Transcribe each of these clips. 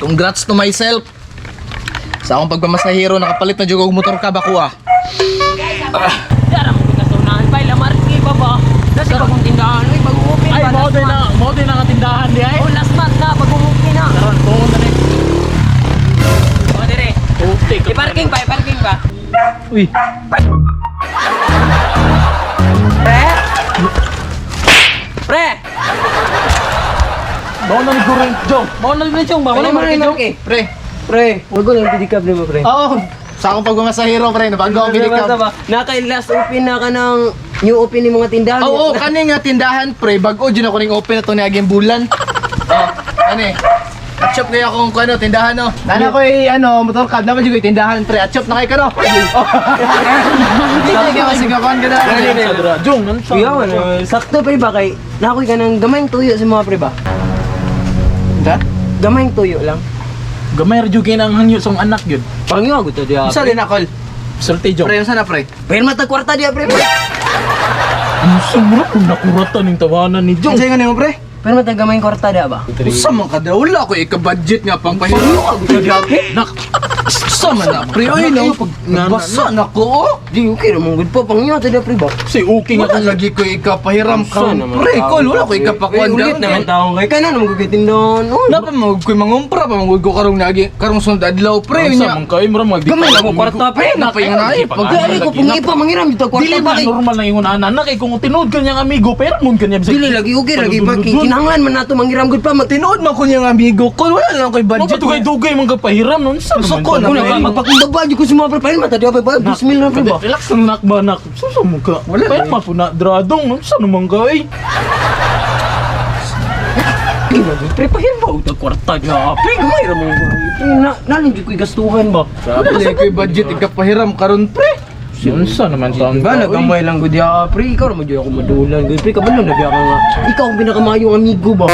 Congrats to myself. Sa akong pagmamasahero, nakapalit na jug og motor ka ba ko ah. Dara mo kita sunahan pa ila marki pa ba. Nasa bagong tindahan ay mag-open Ay, ba. mo din ang tindahan di ay. Oh, last month na pag-open na. Karon ko na ni. O dire. Putik. I-parking pa. Uy. Pre. Bawa na ni Gureng Jong. Mo na ni Chong ba? Wala mo rin marki. Pre. Wag ko lang pidikap mo pre. Oo. Sa akong pagmamasahero, pre, nabago ang bilikap. Naka-last open na ka ng new open ni mga tindahan. Oo, kani nga tindahan, pre, bago dyan ako ning open na to ni Aging Bulan. Oh, kani. Atchop kaya akong ano, tindahan no. Nana ko motor cab naman jud tindahan, pre. Atchop na kay kano. Hindi ka kasi kapan ka na. Jong, nan sa. Kuya, sakto pre ba kay nakoy ka ng gamayng tuyo sa mga pre ba? Da? Gamayng tuyo lang. Gamay ra jud kay nang hangyo song anak gyud. Pangyo ako to dia. Sa din ako. Sulti Jong. Pre, unsa na pre? Pero mata kwarta dia pre. Ang sumra kung nakuratan ning tawanan ni Jong. Unsa nga nimo pre? Pero mata gamayng kwarta dia ba? Unsa man ka daw wala ko ika-budget nga pang pahiro. Nak. Sa man na pre, oy no. Basa na ko. Di okay ra mong gud pa pangyo to dia pre ba? Si okay nga Wala lagi ko ika-pahiram ka. Pre, kol wala ko ika-pakuan Ulit naman taong kay kana naman gugitindon. Oh, Dapat mo ko'y mangumpra pa magud ko karong nagi karong sunod adlaw pre Pre, nya. man kay mo mag gamay lang mo kwarta pre. Napay nga Pagdali ko pangipa mangiram dito Dili kwarta ba ba kay. normal na ingon anak kay kung tinuod kanyang amigo pero mun kanya bisag. Dili lagi okay lagi ba kinahanglan man nato mangiram gud pa Tinuod man ko niyang amigo ko, wala lang ko'y budget. Dugay-dugay man kapahiram nun sa Gusto naman ko ka. na, Una ka magpakumbaba di ko sa mga pre mata dia ba bismillah pre ba. Relax lang nak ba nak. Susa mo ka. Wala. Pero mapuna dradong nun sa naman ka eh. Pre pahir ba utang kwarta dia. Pre gamay ra mo. Nalin jud ko'y gastuhan ba. Wala lang ko'y budget ikapahiram karon pre. Unsa naman taon Ba nagamay lang gud dia pre ikaw ra mo jud ako madulan gud pre kabalo na biya ka nga. Ikaw ang pinakamayong amigo ba.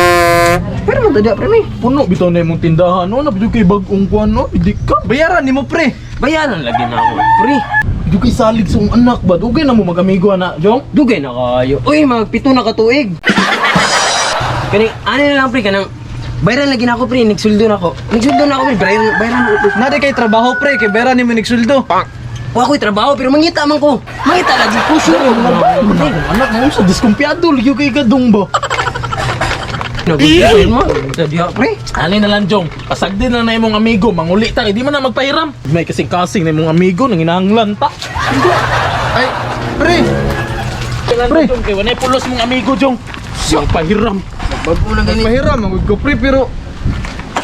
Pero man tada pre may. Puno bitaw na imong tindahan. No, nabidyo kay bagong kuan no. Bidik ka. Bayaran nimo pre. Bayaran lagi na ako pre. Bidyo kay salig sa iyong anak ba. Dugay na mo magamigo ana, Jong. Dugay na kayo. Uy magpito na ka tuig. Kani ano na lang pre kanang bayaran lagi na ako pre nagsuldo na ako. Nagsuldo na ako pre bayaran ako. Nade kay trabaho pre, kay bayaran nimo nigsuldo. Wa ko'y trabaho pero mangita man ko. Mangita lagi ko sure. Anak mo sa diskumpiyado ligyo kay gadong ba. Nagustuhan mo. Sa dia pre. Ani na lang Jong. Pasagdi na na imong amigo, manguli ta kay di man na magpahiram. May kasing-kasing na imong amigo nang hinahanglan ta. Ay, pre. Pre, Jong kay wanay pulos mong amigo Jong. Siyang pahiram. Bago lang gani. Pahiram magud ko pre pero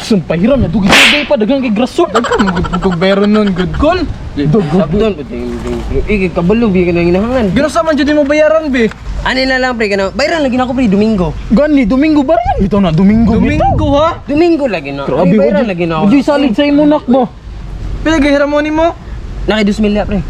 Siyang pahiram na dugay-dugay pa dagang kay grason. magud ko bayaran nun good call. Sabdon iki kabalo bi kana ginahangan. Gino sa man jud mo bayaran be. Ani na lang pre kana bayaran lagi na ako pre Domingo. Gani Domingo ba yan? Bitaw na Domingo. Domingo ha. Domingo lagi na. Grabe Ay, bayaran lagi na ako. Ujoy salig sa imo nak ba. Pila gahiram mo nimo? Naki 2,000 pre.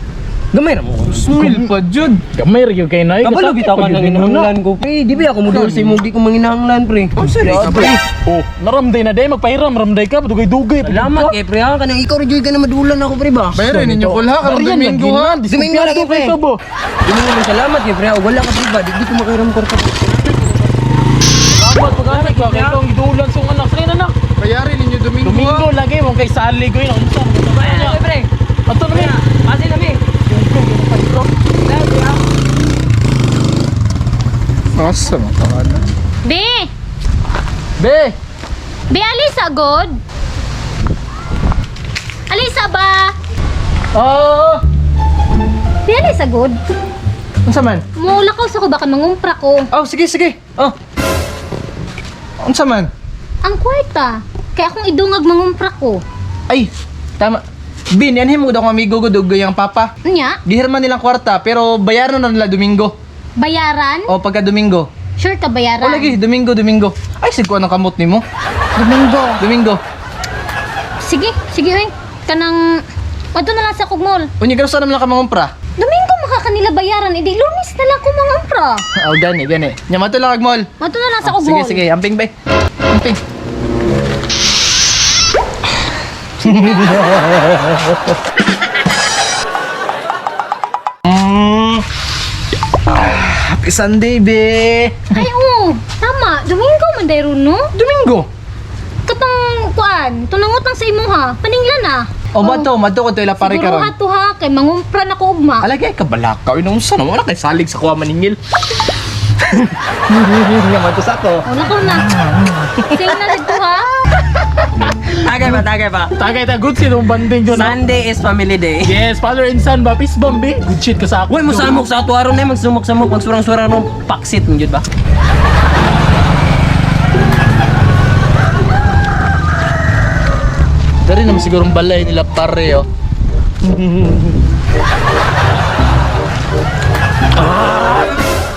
Gamay ra mo. Smil pa jud. Gamay ra gyud kay nay. Kabalo bitaw ka nang ginahanglan ko pre. Di ba ako mudul sa imong di ko manginahanglan pre. Sorry ka pre. Oh, naramday na day magpahiram, ramday ka dugay-dugay. Salamat kay pre ha kanang ikaw rin ka na madulan ako pre ba. Bayaran ninyo kol ha karong Domingo ha. Domingo lagi pre. ba? Domingo man salamat kay pre. Wala ka pre ba di ko makairam ko. Salamat pagani ka kay kang idulan song anak. Sige na nak. Bayaran ninyo Domingo ha. Domingo lagi mo kay salig ko yun. Unsa? Bayaran pre. Ato na mi. Pasi na mi. Asa man ka na? Be! Be. Be, alisa god? Alisa ba? Oh. Be, alisa god? Unsa man? Mulakaw sa ko baka mangumpra ko. Oh, sige sige. Oh. Unsa man? Ang kwarta. Kaya akong idungag mangumpra ko. Ay, tama. Bin, yan mo daw kong amigo ko dugay ang papa. Nya? Gihirman nilang kwarta pero bayaran na nila Domingo. Bayaran? O pagka Domingo. Sure ka O bayaran? lagi, Domingo. Ay, sig ko anong kamot nimo. Domingo. Domingo. Sige, sige oy. Kanang... Ito na lang sa kugmol. Unya gano sana lang ka mangumpra. Domingo makakanila bayaran. Edi lunis na lang ko mangumpra. Oh, gani. Nya mato lang agmol. Ito na lang sa Sige, kugmol. sige. Amping be. Amping. Happy Sunday, be. Ay, oo. Tama. Domingo man dayro no? Domingo. Katong kuan, tunangot lang sa imo ha. Paninglan na. O madto ko tayo pare Siguro karon. ato ha kay mangumpra na ko ugma. Alagay ka balakaw inong sa naman kay salig sa kuha maningil. Nga to sa ko. Wala ko na. Sige na dito ha. Tagay pa. Tagay ta good shit yung banding dyan. Sunday is family day. Yes, father and son ba? Peace bomb be. Good shit ka sa ako. Uy, mo samok sa ato aron na magsumok-samok, magsurang-surang ng paksit mo jud ba? Dari naman sigurong balay nila pare oh.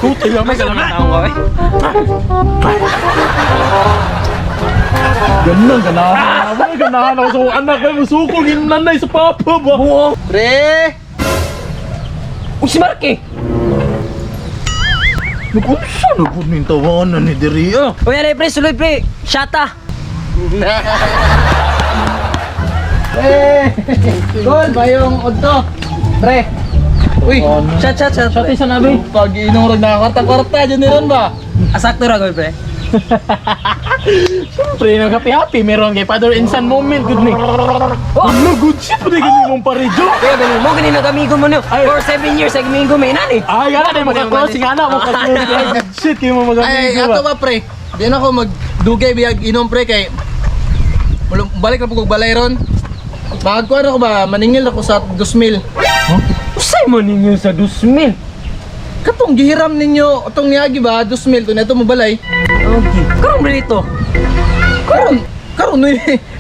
Kuti lang may kalaman. Ganun, ganahan. Ay, ganahan ako sa anak. Ay, musukol yung nanay sa papa ba? Pre! Uy, si Marky! Nag-unsa na po ng tawanan ni Deria. Uy, alay pre, suloy pre! Shata! Gol ba yung odto? Pre! Uy! Shot! Pati sa nabi. Pag inong rag nakakwarta-kwarta dyan niron ba? Asakto ra gol pre. Siyempre, nag-happy-happy. Meron kay father and son moment. Good ni. Oh, no, good shit. Pwede ganun mong paridyo. Kaya ganun mo, ganun nag-amigo mo niyo. For 7 years, nag-amigo may nani. Ay, yan na. Magka-crossing anak mo. Good shit. Kayo mo Ay, mag-amigo ato ba? ba pre? Di na ako magdugay biyag inom pre kay balik na po kong balay ron. Magkuhan ako ba? Maningil ako sa 2,000. Usay mo ninyo sa 2,000. Katong gihiram ninyo, itong niyagi ba? 2,000 to na ito mo balay. Okay. Karong ba dito? Karon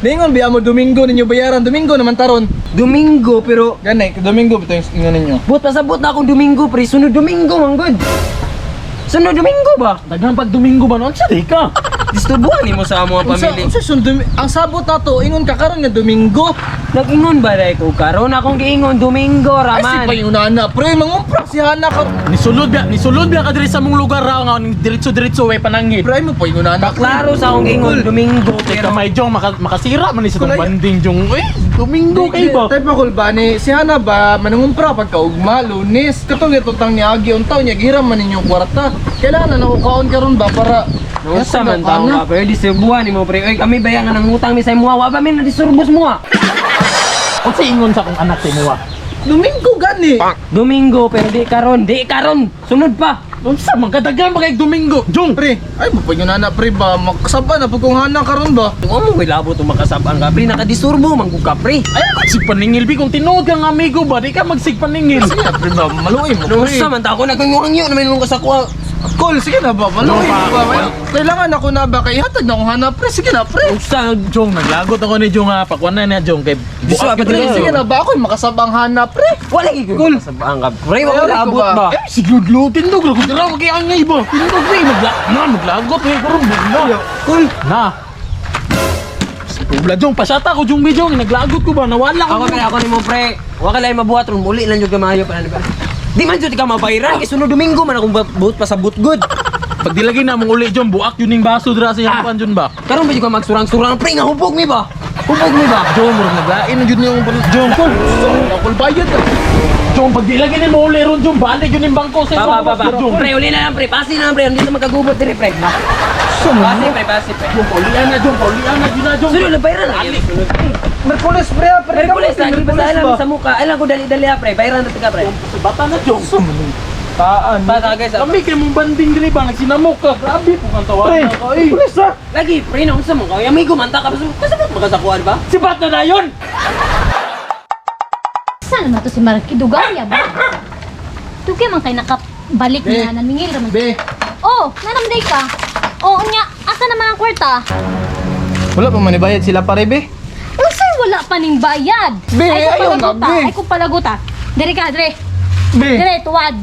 ningon biya mo Domingo ninyo bayaran. Domingo naman taron. Domingo, pero Ganay, Domingo bito yung ingon ninyo. buot pasabot na akong Domingo pre. Sunod Domingo, manggod. Sunod Domingo ba? Daghang pag Domingo ba noon? Siya, di ka. Distubuhan ni mo sa mga pamilya. Ang sabot na to, ingon ka karon nga Domingo. Nag-ingon ba dahil ko karon akong giingon Domingo Ay si raman. pa yung nana, pre, mangumprak si Hana ka. Nisulod biya ka diri sa mong lugar raw nga ning diretso way panangit. Pre, mo pa yung nana. Klaro sa akong giingon Domingo Teka pero may jong makasira man ni sa tong Kulay. banding jong. Uy, Domingo kay ba? Tay pa kulba ni si Hana ba manungumpra pagkaugma, Lunes. Katong ito tang niagi untaw niya giram man ninyong kwarta. Kailangan ako kaon karon ba para Unsa man tao nga pero distribuhan ni mo pre. Oy kami bayangan ng utang mi sa imo wa ba min na disurbos mo ah. Unsa ingon sa akong anak ti mo? Domingo gani. Domingo pero di karon. Sunod pa. Unsa man kadaghan ba kay Domingo? Jong. Pre, ay mo pa yung nana pre ba makasaba na pag kung Hana karon ba. Tungo mo may labo to makasabang ka pre nakadisturbo man ko ka pre. Ay, magsigpaningil bi kung tinuod kang amigo ba, di ka magsigpaningil. Sige na pre ba, maluoy mo pre. Unsa man ta ako nagngangyo naman nung kasakwa. Call, sige na ba, maluoy Jong, mo ba. Kailangan ako na ba kay hatag na akong Hana pre, sige na pre. Unsa Jong, naglagot ako ni Jong ha, pakwan na niya Jong kay Gusto bukas ka, kita Pre, Jong. sige na ba ako makasabang Hana pre. Wala gi ko kasabang ka pre wa Wala abot ko ba. Eh, sigudlo, tindog lang, kung tira, mag-iangay ba? Tindog ba, maglagot, eh, karong bugna. Cool. Na. Tubla, Jong, pasyata ko, Jong, Jong, naglagot ko ba, nawala ko. Ako pre ako nimo pre. Wa ka lay mabuhat ron muli lang jud ka maayo pa na ba. Di man jud ka mabayran kay sunod Domingo man akong buot pa sa good. Pag dilagay na mong uli, Jong, buak yun yung baso dira sa yapan, Jong ba? Karon ba jud ka magsurang-surang pre nga hubog mi ba? Hubog mi ba? Jong, murag naglain na yun yung, Jong, Jong, Ako bayad na. Jong, pag dilagay na mo uli ron, Jong, balik yun yung bangko sa Pa. Jong. Pre uli na lang pre, pasi na lang pre, hindi na magkagubot dire pre. Pasi pre. Jong, paulian na, Jong, Jong. Sunod na bayran na. Merkulis pre, pre. Merkulis lagi pa sa alam sa muka. Alam ko dali-dali pre, bayran na tika pre. Sa bata na, Jong. Taan. Bata guys. Kami kayo mong banding diri ba, nagsinamok ka. Grabe po kang tawanan ka, eh. Merkulis ha. Lagi pre na unsa mo ka? Amigo man ta ka kasabot makasakuan ba? Sibat na na yun! Saan naman to si Marky? Dugaya ba? Dugay man kay nakabalik Be. na nanmingil raman. Be, Oh, nanamday ka. Oo nya, asa naman ang kwarta? wala pa manibayad sila pare be. Unsay wala pa ning bayad? Be, Ay ayaw nga, ko palaguta. be. Ay ko palaguta. Dire ka, dire. Be, Dire, tuwad.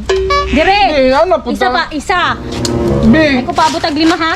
Dire. be, ano po Isa pa, isa. Be, Ay ko paabot og 5 ha.